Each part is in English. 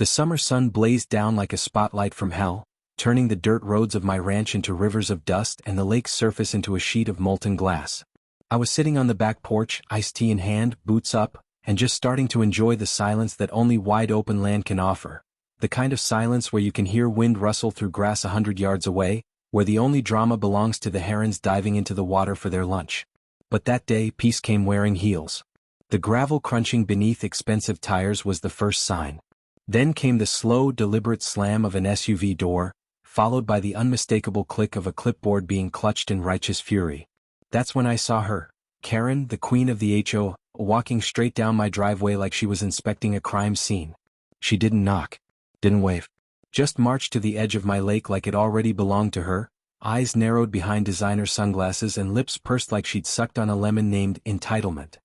The summer sun blazed down like a spotlight from hell, turning the dirt roads of my ranch into rivers of dust and the lake's surface into a sheet of molten glass. I was sitting on the back porch, iced tea in hand, boots up, and just starting to enjoy the silence that only wide-open land can offer. The kind of silence where you can hear wind rustle through grass 100 yards away, where the only drama belongs to the herons diving into the water for their lunch. But that day, peace came wearing heels. The gravel crunching beneath expensive tires was the first sign. Then came the slow, deliberate slam of an SUV door, followed by the unmistakable click of a clipboard being clutched in righteous fury. That's when I saw her, Karen, the queen of the HOA, walking straight down my driveway like she was inspecting a crime scene. She didn't knock. Didn't wave. Just marched to the edge of my lake like it already belonged to her, eyes narrowed behind designer sunglasses and lips pursed like she'd sucked on a lemon named entitlement.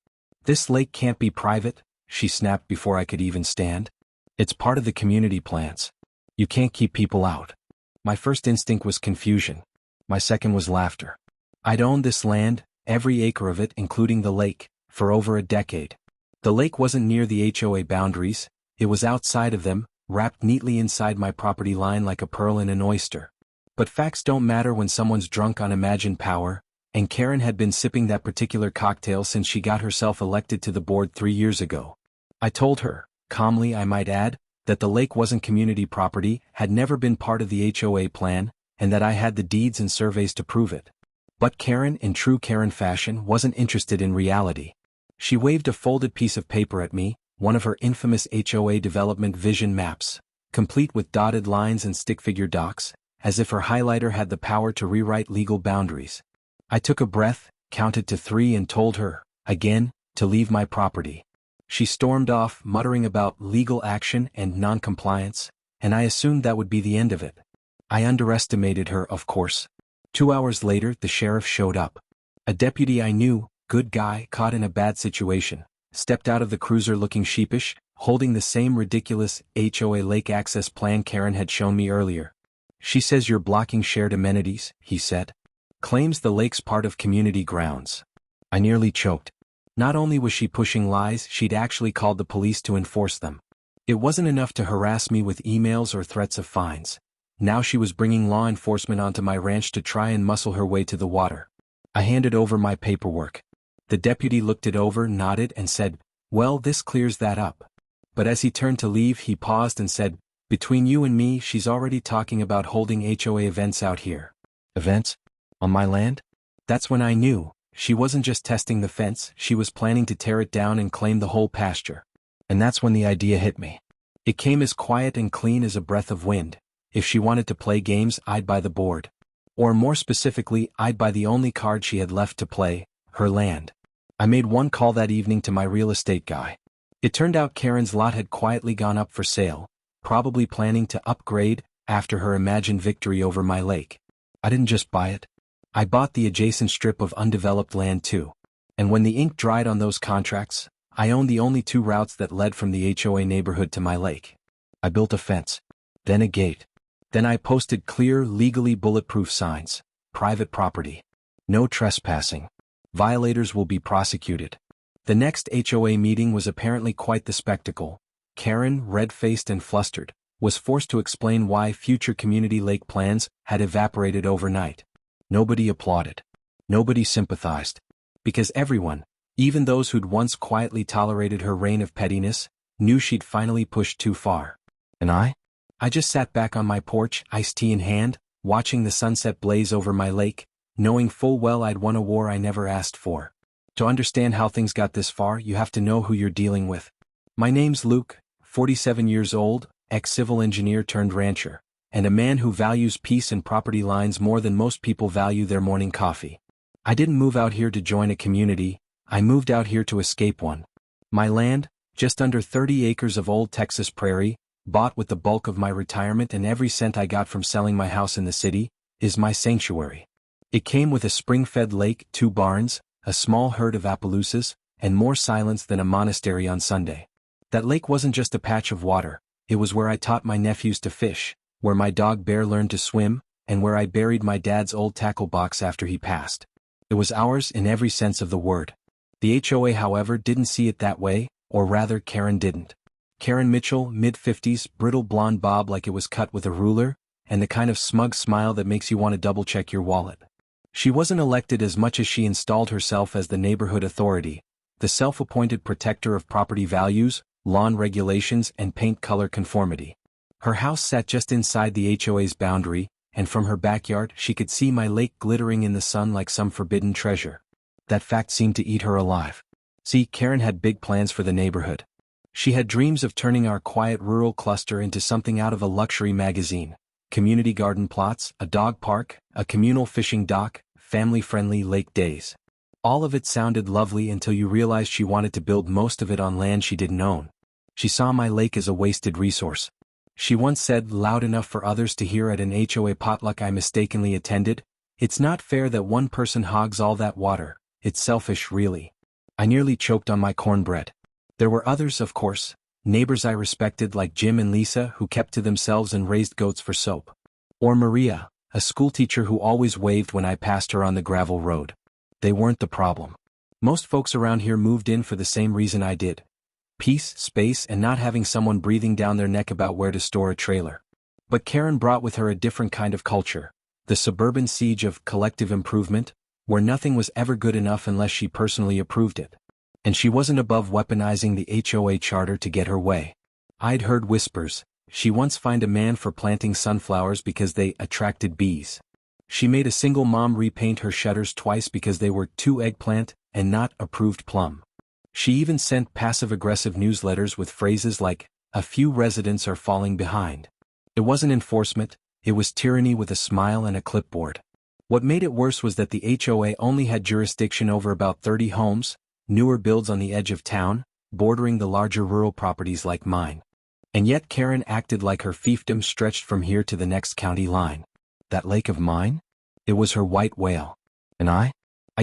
"This lake can't be private," she snapped before I could even stand. "It's part of the community plans. You can't keep people out." My first instinct was confusion. My second was laughter. I'd owned this land, every acre of it including the lake, for over a decade. The lake wasn't near the HOA boundaries, it was outside of them, wrapped neatly inside my property line like a pearl in an oyster. But facts don't matter when someone's drunk on imagined power, and Karen had been sipping that particular cocktail since she got herself elected to the board 3 years ago. I told her, calmly I might add, that the lake wasn't community property, had never been part of the HOA plan, and that I had the deeds and surveys to prove it. But Karen, in true Karen fashion, wasn't interested in reality. She waved a folded piece of paper at me, one of her infamous HOA development vision maps, complete with dotted lines and stick-figure docs, as if her highlighter had the power to rewrite legal boundaries. I took a breath, counted to 3 and told her, again, to leave my property. She stormed off, muttering about legal action and non-compliance, and I assumed that would be the end of it. I underestimated her, of course. 2 hours later, the sheriff showed up. A deputy I knew, good guy, caught in a bad situation, stepped out of the cruiser looking sheepish, holding the same ridiculous HOA lake access plan Karen had shown me earlier. "She says you're blocking shared amenities," he said. "Claims the lake's part of community grounds." I nearly choked. Not only was she pushing lies, she'd actually called the police to enforce them. It wasn't enough to harass me with emails or threats of fines. Now she was bringing law enforcement onto my ranch to try and muscle her way to the water. I handed over my paperwork. The deputy looked it over, nodded, and said, "Well, this clears that up." But as he turned to leave, he paused and said, "Between you and me, she's already talking about holding HOA events out here." Events? On my land? That's when I knew. She wasn't just testing the fence, she was planning to tear it down and claim the whole pasture. And that's when the idea hit me. It came as quiet and clean as a breath of wind. If she wanted to play games, I'd buy the board. Or more specifically, I'd buy the only card she had left to play, her land. I made one call that evening to my real estate guy. It turned out Karen's lot had quietly gone up for sale, probably planning to upgrade after her imagined victory over my lake. I didn't just buy it. I bought the adjacent strip of undeveloped land too. And when the ink dried on those contracts, I owned the only 2 routes that led from the HOA neighborhood to my lake. I built a fence. Then a gate. Then I posted clear, legally bulletproof signs. Private property. No trespassing. Violators will be prosecuted. The next HOA meeting was apparently quite the spectacle. Karen, red-faced and flustered, was forced to explain why future community lake plans had evaporated overnight. Nobody applauded. Nobody sympathized. Because everyone, even those who'd once quietly tolerated her reign of pettiness, knew she'd finally pushed too far. And I just sat back on my porch, iced tea in hand, watching the sunset blaze over my lake, knowing full well I'd won a war I never asked for. To understand how things got this far, you have to know who you're dealing with. My name's Luke, 47 years old, ex-civil engineer turned rancher, and a man who values peace and property lines more than most people value their morning coffee. I didn't move out here to join a community, I moved out here to escape one. My land, just under 30 acres of old Texas prairie, bought with the bulk of my retirement and every cent I got from selling my house in the city, is my sanctuary. It came with a spring-fed lake, 2 barns, a small herd of Appaloosas, and more silence than a monastery on Sunday. That lake wasn't just a patch of water, it was where I taught my nephews to fish, where my dog Bear learned to swim, and where I buried my dad's old tackle box after he passed. It was ours in every sense of the word. The HOA, however, didn't see it that way, or rather Karen didn't. Karen Mitchell, mid-50s, brittle blonde bob like it was cut with a ruler, and the kind of smug smile that makes you want to double-check your wallet. She wasn't elected as much as she installed herself as the neighborhood authority, the self-appointed protector of property values, lawn regulations, and paint color conformity. Her house sat just inside the HOA's boundary, and from her backyard she could see my lake glittering in the sun like some forbidden treasure. That fact seemed to eat her alive. See, Karen had big plans for the neighborhood. She had dreams of turning our quiet rural cluster into something out of a luxury magazine. Community garden plots, a dog park, a communal fishing dock, family-friendly lake days. All of it sounded lovely until you realized she wanted to build most of it on land she didn't own. She saw my lake as a wasted resource. She once said, loud enough for others to hear at an HOA potluck I mistakenly attended, "It's not fair that one person hogs all that water, it's selfish really." I nearly choked on my cornbread. There were others, of course, neighbors I respected like Jim and Lisa who kept to themselves and raised goats for soap. Or Maria, a schoolteacher who always waved when I passed her on the gravel road. They weren't the problem. Most folks around here moved in for the same reason I did. Peace, space, and not having someone breathing down their neck about where to store a trailer. But Karen brought with her a different kind of culture. The suburban siege of collective improvement, where nothing was ever good enough unless she personally approved it. And she wasn't above weaponizing the HOA charter to get her way. I'd heard whispers. She once fined a man for planting sunflowers because they attracted bees. She made a single mom repaint her shutters twice because they were too eggplant and not approved plum. She even sent passive-aggressive newsletters with phrases like, "A few residents are falling behind." It wasn't enforcement, it was tyranny with a smile and a clipboard. What made it worse was that the HOA only had jurisdiction over about 30 homes, newer builds on the edge of town, bordering the larger rural properties like mine. And yet Karen acted like her fiefdom stretched from here to the next county line. That lake of mine? It was her white whale. And I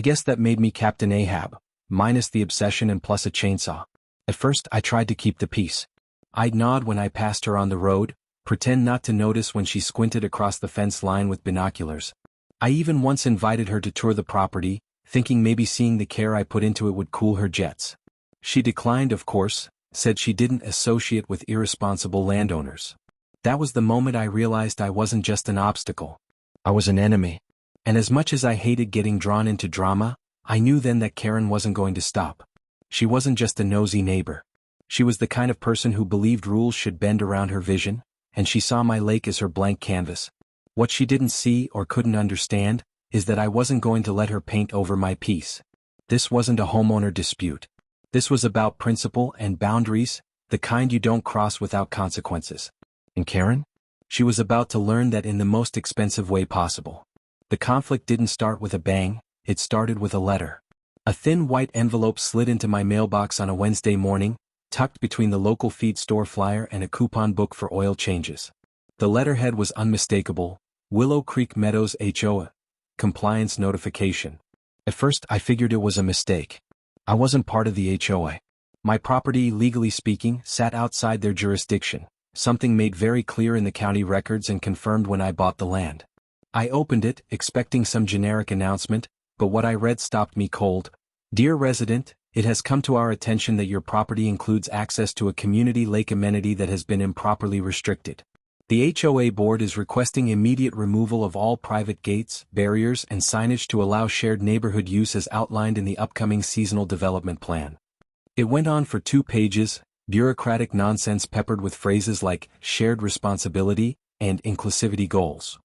guess that made me Captain Ahab, minus the obsession and plus a chainsaw. At first I tried to keep the peace. I'd nod when I passed her on the road, pretend not to notice when she squinted across the fence line with binoculars. I even once invited her to tour the property, thinking maybe seeing the care I put into it would cool her jets. She declined, of course, said she didn't associate with irresponsible landowners. That was the moment I realized I wasn't just an obstacle. I was an enemy. And as much as I hated getting drawn into drama, I knew then that Karen wasn't going to stop. She wasn't just a nosy neighbor. She was the kind of person who believed rules should bend around her vision, and she saw my lake as her blank canvas. What she didn't see or couldn't understand is that I wasn't going to let her paint over my piece. This wasn't a homeowner dispute. This was about principle and boundaries, the kind you don't cross without consequences. And Karen? She was about to learn that in the most expensive way possible. The conflict didn't start with a bang, it started with a letter. A thin white envelope slid into my mailbox on a Wednesday morning, tucked between the local feed store flyer and a coupon book for oil changes. The letterhead was unmistakable: Willow Creek Meadows HOA. Compliance notification. At first I figured it was a mistake. I wasn't part of the HOA. My property, legally speaking, sat outside their jurisdiction, something made very clear in the county records and confirmed when I bought the land. I opened it, expecting some generic announcement, but what I read stopped me cold. Dear resident, it has come to our attention that your property includes access to a community lake amenity that has been improperly restricted. The HOA board is requesting immediate removal of all private gates, barriers, and signage to allow shared neighborhood use as outlined in the upcoming seasonal development plan. It went on for 2 pages, bureaucratic nonsense peppered with phrases like shared responsibility and inclusivity goals.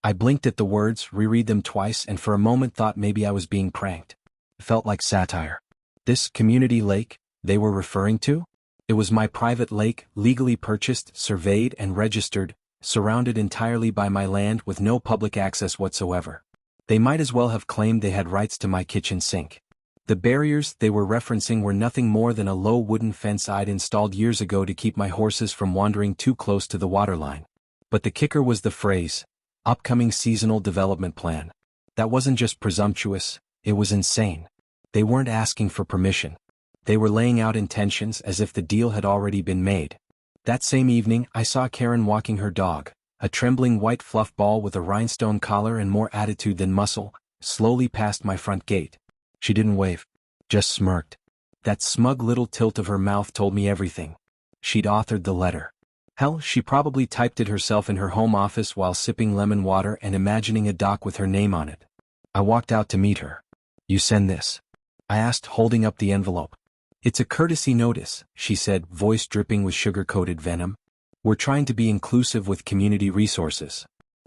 I blinked at the words, reread them twice, and for a moment thought maybe I was being pranked. It felt like satire. This community lake they were referring to? It was my private lake, legally purchased, surveyed, and registered, surrounded entirely by my land with no public access whatsoever. They might as well have claimed they had rights to my kitchen sink. The barriers they were referencing were nothing more than a low wooden fence I'd installed years ago to keep my horses from wandering too close to the waterline. But the kicker was the phrase, upcoming seasonal development plan. That wasn't just presumptuous, it was insane. They weren't asking for permission. They were laying out intentions as if the deal had already been made. That same evening I saw Karen walking her dog, a trembling white fluff ball with a rhinestone collar and more attitude than muscle, slowly past my front gate. She didn't wave, just smirked. That smug little tilt of her mouth told me everything. she'd authored the letter. Hell, she probably typed it herself in her home office while sipping lemon water and imagining a doc with her name on it. I walked out to meet her. "You send this?" I asked, holding up the envelope. "It's a courtesy notice," she said, voice dripping with sugar-coated venom. "We're trying to be inclusive with community resources."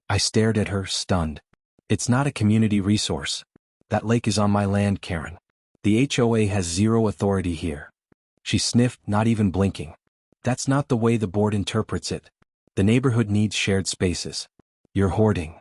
I stared at her, stunned. "It's not a community resource. That lake is on my land, Karen. The HOA has zero authority here." She sniffed, not even blinking. "That's not the way the board interprets it. The neighborhood needs shared spaces. You're hoarding."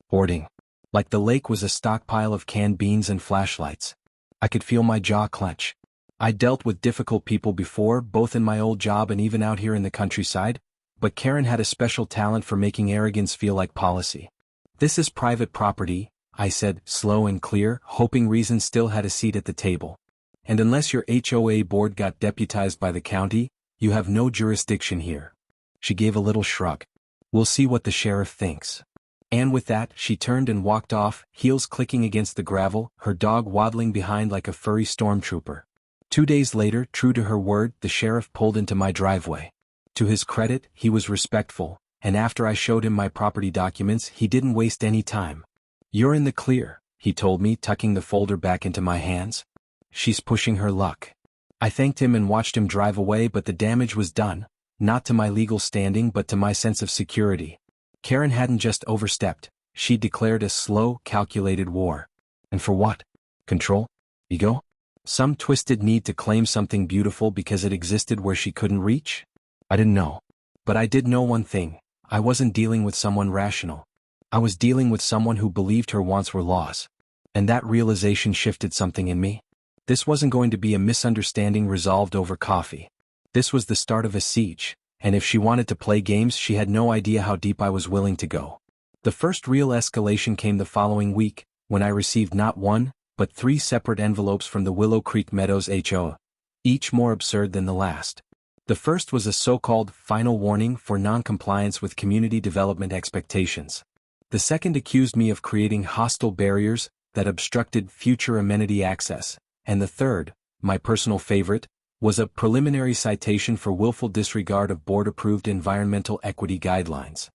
Hoarding. Like the lake was a stockpile of canned beans and flashlights. I could feel my jaw clench. I'd dealt with difficult people before, both in my old job and even out here in the countryside, but Karen had a special talent for making arrogance feel like policy. "This is private property," I said, slow and clear, hoping reason still had a seat at the table. "And unless your HOA board got deputized by the county, you have no jurisdiction here." She gave a little shrug. "We'll see what the sheriff thinks." And with that, she turned and walked off, heels clicking against the gravel, her dog waddling behind like a furry stormtrooper. 2 days later, true to her word, the sheriff pulled into my driveway. To his credit, he was respectful, and after I showed him my property documents, he didn't waste any time. "You're in the clear," he told me, tucking the folder back into my hands. "She's pushing her luck." I thanked him and watched him drive away, but the damage was done, not to my legal standing but to my sense of security. Karen hadn't just overstepped, she declared a slow, calculated war. And for what? Control? Ego? Some twisted need to claim something beautiful because it existed where she couldn't reach? I didn't know. But I did know one thing: I wasn't dealing with someone rational. I was dealing with someone who believed her wants were laws. And that realization shifted something in me. This wasn't going to be a misunderstanding resolved over coffee. This was the start of a siege, and if she wanted to play games, she had no idea how deep I was willing to go. The first real escalation came the following week, when I received not one, but 3 separate envelopes from the Willow Creek Meadows HOA, each more absurd than the last. The first was a so-called final warning for non-compliance with community development expectations. The second accused me of creating hostile barriers that obstructed future amenity access, and the third, my personal favorite, was a preliminary citation for willful disregard of board-approved environmental equity guidelines.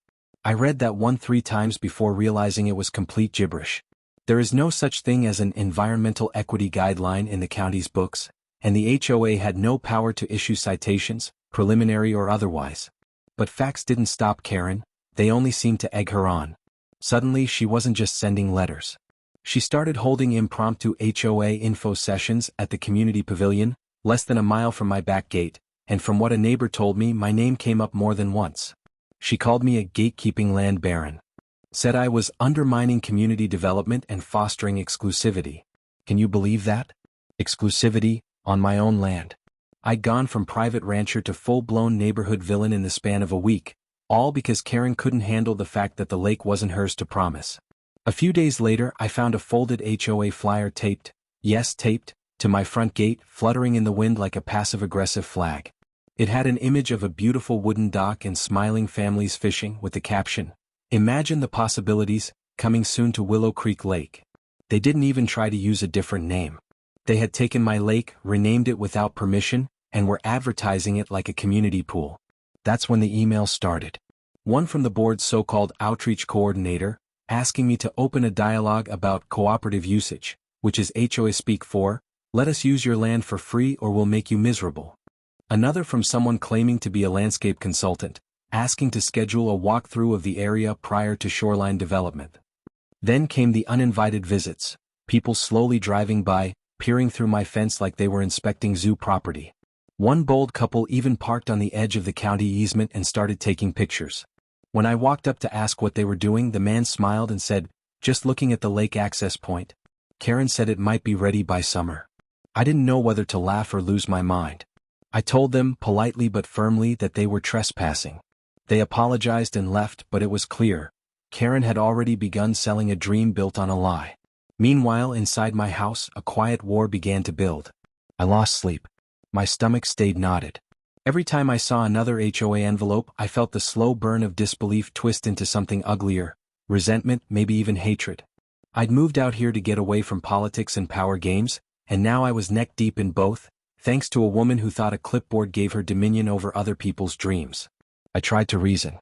I read that one 3 times before realizing it was complete gibberish. There is no such thing as an environmental equity guideline in the county's books, and the HOA had no power to issue citations, preliminary or otherwise. But facts didn't stop Karen, they only seemed to egg her on. Suddenly she wasn't just sending letters. She started holding impromptu HOA info sessions at the community pavilion, less than a mile from my back gate, and from what a neighbor told me, my name came up more than once. She called me a gatekeeping land baron. Said I was undermining community development and fostering exclusivity. Can you believe that? Exclusivity, on my own land. I'd gone from private rancher to full-blown neighborhood villain in the span of a week, all because Karen couldn't handle the fact that the lake wasn't hers to promise. A few days later, I found a folded HOA flyer taped, yes taped, to my front gate, fluttering in the wind like a passive-aggressive flag. It had an image of a beautiful wooden dock and smiling families fishing with the caption, "Imagine the possibilities, coming soon to Willow Creek Lake." They didn't even try to use a different name. They had taken my lake, renamed it without permission, and were advertising it like a community pool. That's when the email started. One from the board's so-called outreach coordinator, asking me to open a dialogue about cooperative usage, which is HOA speak for, "Let us use your land for free or we'll make you miserable." Another from someone claiming to be a landscape consultant, asking to schedule a walkthrough of the area prior to shoreline development. Then came the uninvited visits, people slowly driving by, peering through my fence like they were inspecting zoo property. One bold couple even parked on the edge of the county easement and started taking pictures. When I walked up to ask what they were doing, the man smiled and said, "Just looking at the lake access point. Karen said it might be ready by summer." I didn't know whether to laugh or lose my mind. I told them, politely but firmly, that they were trespassing. They apologized and left, but it was clear. Karen had already begun selling a dream built on a lie. Meanwhile, inside my house, a quiet war began to build. I lost sleep. My stomach stayed knotted. Every time I saw another HOA envelope, I felt the slow burn of disbelief twist into something uglier, resentment, maybe even hatred. I'd moved out here to get away from politics and power games, and now I was neck deep in both, thanks to a woman who thought a clipboard gave her dominion over other people's dreams. I tried to reason.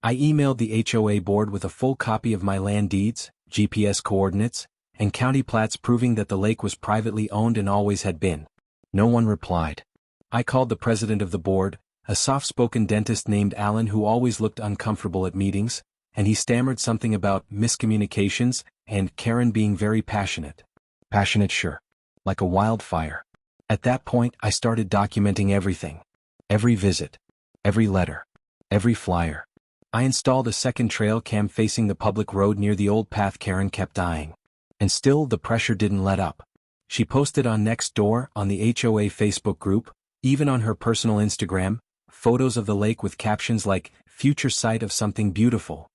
I emailed the HOA board with a full copy of my land deeds, GPS coordinates, and county plats proving that the lake was privately owned and always had been. No one replied. I called the president of the board, a soft-spoken dentist named Alan who always looked uncomfortable at meetings, and he stammered something about miscommunications and Karen being very passionate. Passionate, sure. Like a wildfire. At that point, I started documenting everything. Every visit. Every letter. Every flyer. I installed a second trail cam facing the public road near the old path Karen kept eyeing. And still the pressure didn't let up. She posted on Nextdoor, on the HOA Facebook group, even on her personal Instagram, photos of the lake with captions like, "Future site of something beautiful."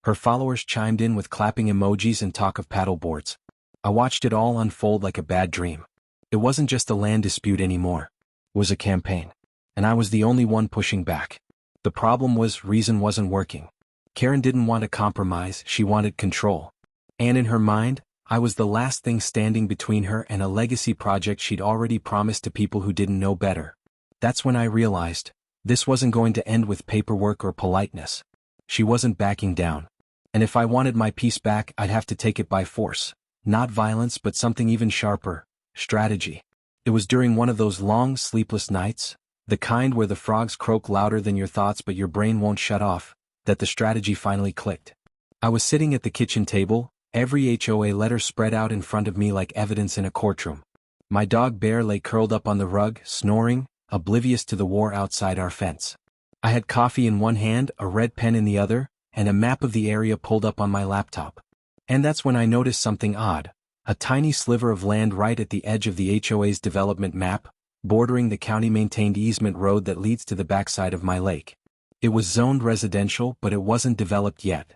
Her followers chimed in with clapping emojis and talk of paddleboards. I watched it all unfold like a bad dream. It wasn't just a land dispute anymore. It was a campaign. And I was the only one pushing back. The problem was reason wasn't working. Karen didn't want a compromise, she wanted control. And in her mind, I was the last thing standing between her and a legacy project she'd already promised to people who didn't know better. That's when I realized, this wasn't going to end with paperwork or politeness. She wasn't backing down. And if I wanted my peace back, I'd have to take it by force. Not violence, but something even sharper. Strategy. It was during one of those long, sleepless nights, the kind where the frogs croak louder than your thoughts but your brain won't shut off, that the strategy finally clicked. I was sitting at the kitchen table, every HOA letter spread out in front of me like evidence in a courtroom. My dog Bear lay curled up on the rug, snoring, oblivious to the war outside our fence. I had coffee in one hand, a red pen in the other, and a map of the area pulled up on my laptop. And that's when I noticed something odd. A tiny sliver of land right at the edge of the HOA's development map, bordering the county-maintained easement road that leads to the backside of my lake. It was zoned residential, but it wasn't developed yet.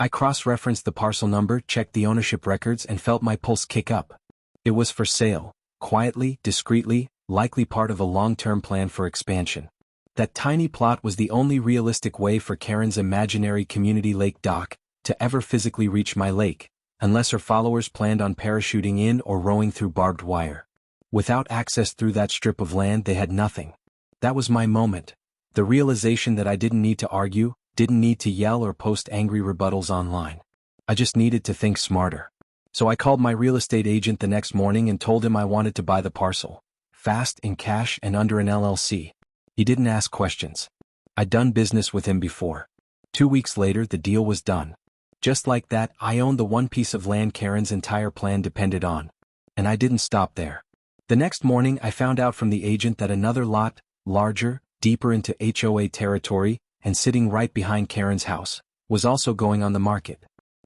I cross-referenced the parcel number, checked the ownership records, and felt my pulse kick up. It was for sale, quietly, discreetly, likely part of a long-term plan for expansion. That tiny plot was the only realistic way for Karen's imaginary community lake dock to ever physically reach my lake, unless her followers planned on parachuting in or rowing through barbed wire. Without access through that strip of land, they had nothing. That was my moment. The realization that I didn't need to argue, didn't need to yell or post angry rebuttals online. I just needed to think smarter. So I called my real estate agent the next morning and told him I wanted to buy the parcel. Fast, in cash, and under an LLC. He didn't ask questions. I'd done business with him before. 2 weeks later, the deal was done. Just like that, I owned the one piece of land Karen's entire plan depended on. And I didn't stop there. The next morning, I found out from the agent that another lot, larger, deeper into HOA territory, and sitting right behind Karen's house, was also going on the market.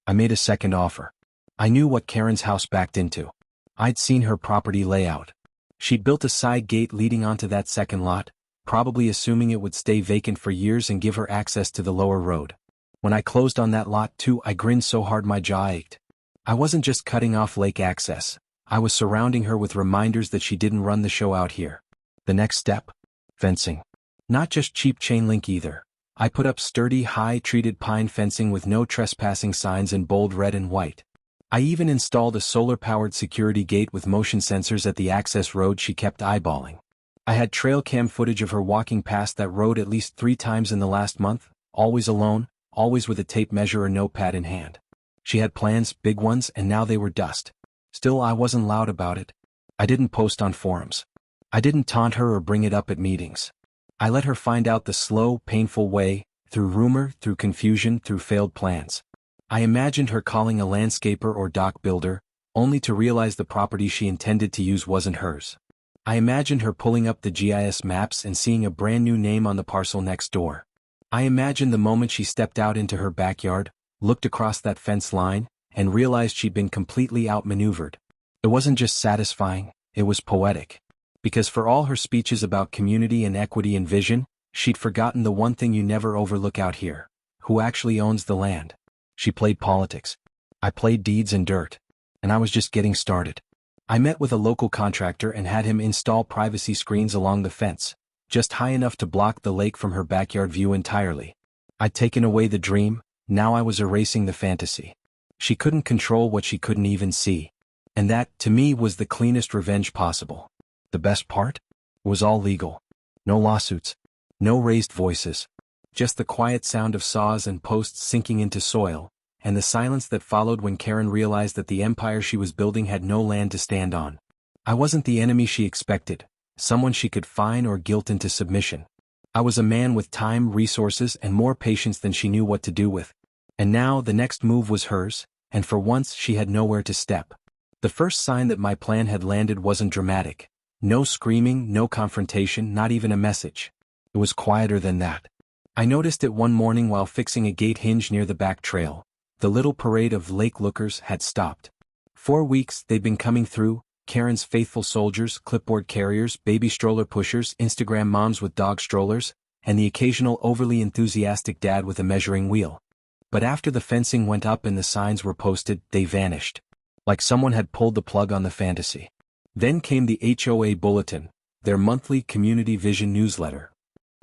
I made a second offer. I knew what Karen's house backed into. I'd seen her property layout. She'd built a side gate leading onto that second lot, probably assuming it would stay vacant for years and give her access to the lower road. When I closed on that lot too, I grinned so hard my jaw ached. I wasn't just cutting off lake access. I was surrounding her with reminders that she didn't run the show out here. The next step? Fencing. Not just cheap chain link either. I put up sturdy, high-treated pine fencing with no trespassing signs in bold red and white. I even installed a solar-powered security gate with motion sensors at the access road she kept eyeballing. I had trail cam footage of her walking past that road at least 3 times in the last month, always alone, always with a tape measure or notepad in hand. She had plans, big ones, and now they were dust. Still, I wasn't loud about it. I didn't post on forums. I didn't taunt her or bring it up at meetings. I let her find out the slow, painful way, through rumor, through confusion, through failed plans. I imagined her calling a landscaper or dock builder, only to realize the property she intended to use wasn't hers. I imagined her pulling up the GIS maps and seeing a brand new name on the parcel next door. I imagined the moment she stepped out into her backyard, looked across that fence line, and realized she'd been completely outmaneuvered. It wasn't just satisfying, it was poetic. Because for all her speeches about community and equity and vision, she'd forgotten the one thing you never overlook out here: who actually owns the land. She played politics. I played deeds and dirt. And I was just getting started. I met with a local contractor and had him install privacy screens along the fence, just high enough to block the lake from her backyard view entirely. I'd taken away the dream, now I was erasing the fantasy. She couldn't control what she couldn't even see. And that, to me, was the cleanest revenge possible. The best part? It was all legal. No lawsuits. No raised voices. Just the quiet sound of saws and posts sinking into soil, and the silence that followed when Karen realized that the empire she was building had no land to stand on. I wasn't the enemy she expected, someone she could fine or guilt into submission. I was a man with time, resources, and more patience than she knew what to do with. And now the next move was hers, and for once she had nowhere to step. The first sign that my plan had landed wasn't dramatic. No screaming, no confrontation, not even a message. It was quieter than that. I noticed it one morning while fixing a gate hinge near the back trail. The little parade of lake lookers had stopped. 4 weeks they'd been coming through, Karen's faithful soldiers, clipboard carriers, baby stroller pushers, Instagram moms with dog strollers, and the occasional overly enthusiastic dad with a measuring wheel. But after the fencing went up and the signs were posted, they vanished. Like someone had pulled the plug on the fantasy. Then came the HOA Bulletin, their monthly community vision newsletter.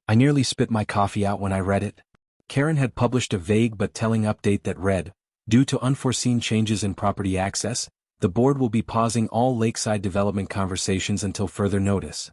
I nearly spit my coffee out when I read it. Karen had published a vague but telling update that read, "Due to unforeseen changes in property access, the board will be pausing all lakeside development conversations until further notice."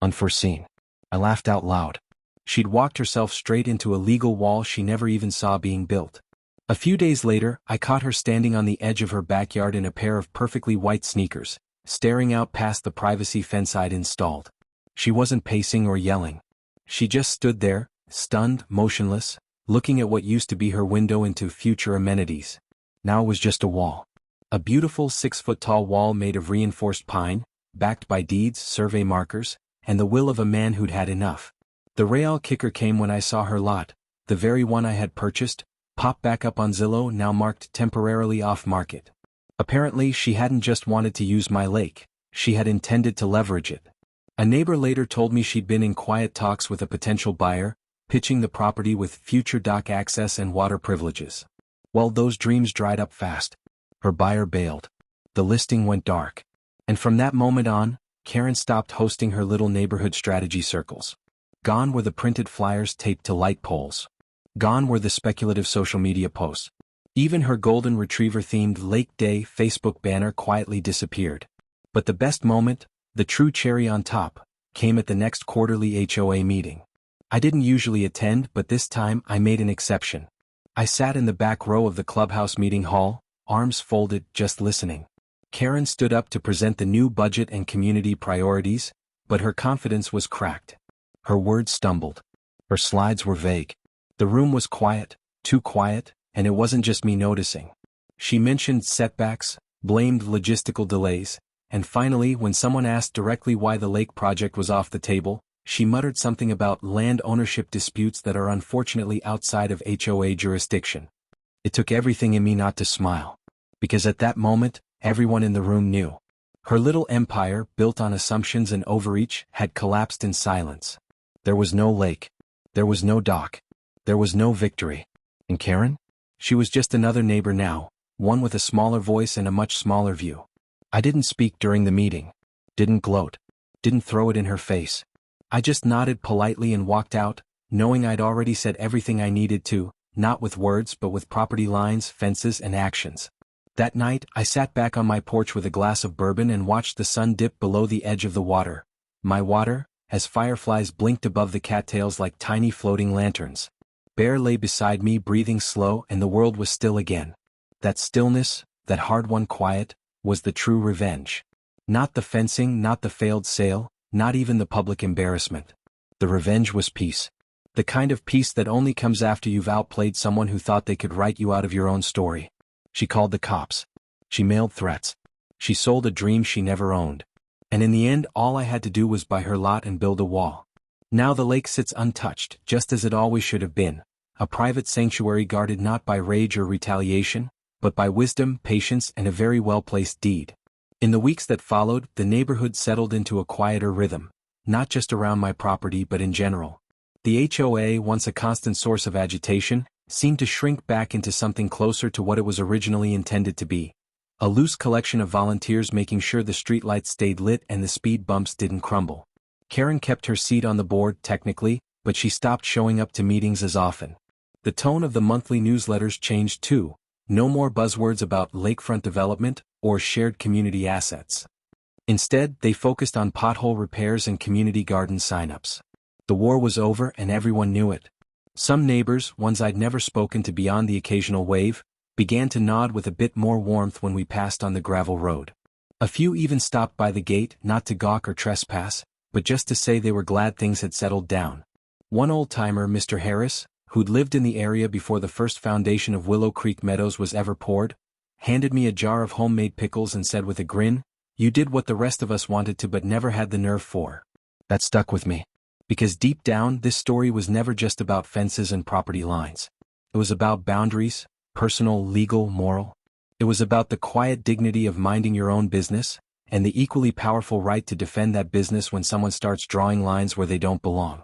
Unforeseen. I laughed out loud. She'd walked herself straight into a legal wall she never even saw being built. A few days later, I caught her standing on the edge of her backyard in a pair of perfectly white sneakers, staring out past the privacy fence I'd installed. She wasn't pacing or yelling. She just stood there, stunned, motionless, looking at what used to be her window into future amenities. Now it was just a wall. A beautiful 6-foot-tall wall made of reinforced pine, backed by deeds, survey markers, and the will of a man who'd had enough. The real kicker came when I saw her lot, the very one I had purchased, pop back up on Zillow, now marked temporarily off-market. Apparently she hadn't just wanted to use my lake, she had intended to leverage it. A neighbor later told me she'd been in quiet talks with a potential buyer, pitching the property with future dock access and water privileges. Well, those dreams dried up fast. Her buyer bailed. The listing went dark. And from that moment on, Karen stopped hosting her little neighborhood strategy circles. Gone were the printed flyers taped to light poles. Gone were the speculative social media posts. Even her golden retriever-themed Lake Day Facebook banner quietly disappeared. But the best moment, the true cherry on top, came at the next quarterly HOA meeting. I didn't usually attend, but this time I made an exception. I sat in the back row of the clubhouse meeting hall, arms folded, just listening. Karen stood up to present the new budget and community priorities, but her confidence was cracked. Her words stumbled. Her slides were vague. The room was quiet, too quiet, and it wasn't just me noticing. She mentioned setbacks, blamed logistical delays, and finally, when someone asked directly why the lake project was off the table, she muttered something about land ownership disputes that are unfortunately outside of HOA jurisdiction. It took everything in me not to smile. Because at that moment, everyone in the room knew. Her little empire, built on assumptions and overreach, had collapsed in silence. There was no lake. There was no dock. There was no victory. And Karen? She was just another neighbor now, one with a smaller voice and a much smaller view. I didn't speak during the meeting. Didn't gloat. Didn't throw it in her face. I just nodded politely and walked out, knowing I'd already said everything I needed to, not with words but with property lines, fences, and actions. That night, I sat back on my porch with a glass of bourbon and watched the sun dip below the edge of the water. My water, as fireflies blinked above the cattails like tiny floating lanterns. Bear lay beside me breathing slow and the world was still again. That stillness, that hard-won quiet, was the true revenge. Not the fencing, not the failed sale, not even the public embarrassment. The revenge was peace. The kind of peace that only comes after you've outplayed someone who thought they could write you out of your own story. She called the cops. She mailed threats. She sold a dream she never owned. And in the end, all I had to do was buy her lot and build a wall. Now the lake sits untouched, just as it always should have been. A private sanctuary guarded not by rage or retaliation, but by wisdom, patience, and a very well-placed deed. In the weeks that followed, the neighborhood settled into a quieter rhythm, not just around my property but in general. The HOA, once a constant source of agitation, seemed to shrink back into something closer to what it was originally intended to be. A loose collection of volunteers making sure the streetlights stayed lit and the speed bumps didn't crumble. Karen kept her seat on the board technically, but she stopped showing up to meetings as often. The tone of the monthly newsletters changed too. No more buzzwords about lakefront development or shared community assets. Instead, they focused on pothole repairs and community garden signups. The war was over and everyone knew it. Some neighbors, ones I'd never spoken to beyond the occasional wave, began to nod with a bit more warmth when we passed on the gravel road. A few even stopped by the gate, not to gawk or trespass, but just to say they were glad things had settled down. One old-timer, Mr. Harris, who'd lived in the area before the first foundation of Willow Creek Meadows was ever poured, handed me a jar of homemade pickles and said with a grin, "You did what the rest of us wanted to but never had the nerve for." That stuck with me. Because deep down, this story was never just about fences and property lines. It was about boundaries, personal, legal, moral. It was about the quiet dignity of minding your own business, and the equally powerful right to defend that business when someone starts drawing lines where they don't belong.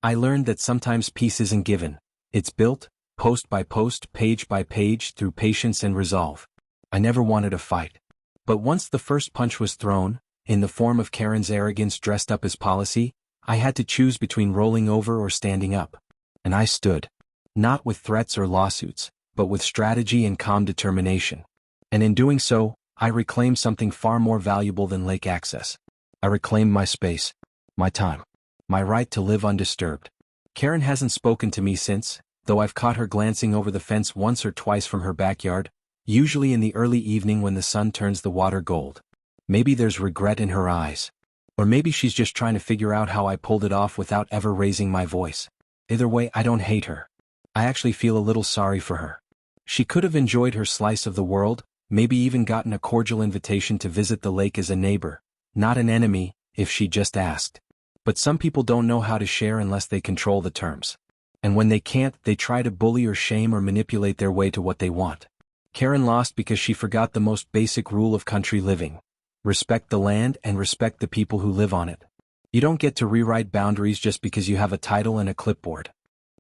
I learned that sometimes peace isn't given. It's built, post by post, page by page, through patience and resolve. I never wanted a fight. But once the first punch was thrown, in the form of Karen's arrogance dressed up as policy, I had to choose between rolling over or standing up. And I stood. Not with threats or lawsuits, but with strategy and calm determination. And in doing so, I reclaimed something far more valuable than lake access. I reclaimed my space, my time, my right to live undisturbed. Karen hasn't spoken to me since, though I've caught her glancing over the fence once or twice from her backyard, usually in the early evening when the sun turns the water gold. Maybe there's regret in her eyes. Or maybe she's just trying to figure out how I pulled it off without ever raising my voice. Either way, I don't hate her. I actually feel a little sorry for her. She could have enjoyed her slice of the world, maybe even gotten a cordial invitation to visit the lake as a neighbor, not an enemy, if she just asked. But some people don't know how to share unless they control the terms. And when they can't, they try to bully or shame or manipulate their way to what they want. Karen lost because she forgot the most basic rule of country living. Respect the land and respect the people who live on it. You don't get to rewrite boundaries just because you have a title and a clipboard.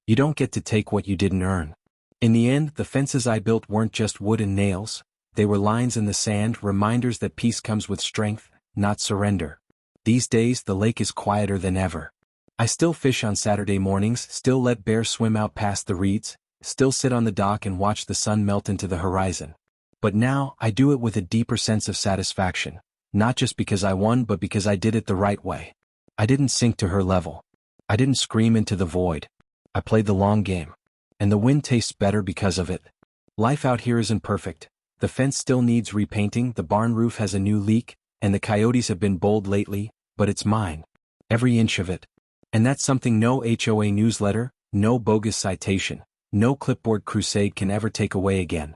You don't get to take what you didn't earn. In the end, the fences I built weren't just wood and nails. They were lines in the sand, reminders that peace comes with strength, not surrender. These days, the lake is quieter than ever. I still fish on Saturday mornings, still let bears swim out past the reeds, still sit on the dock and watch the sun melt into the horizon. But now, I do it with a deeper sense of satisfaction. Not just because I won, but because I did it the right way. I didn't sink to her level. I didn't scream into the void. I played the long game. And the wind tastes better because of it. Life out here isn't perfect. The fence still needs repainting, the barn roof has a new leak, and the coyotes have been bold lately, but it's mine. Every inch of it. And that's something no HOA newsletter, no bogus citation, no clipboard crusade can ever take away again.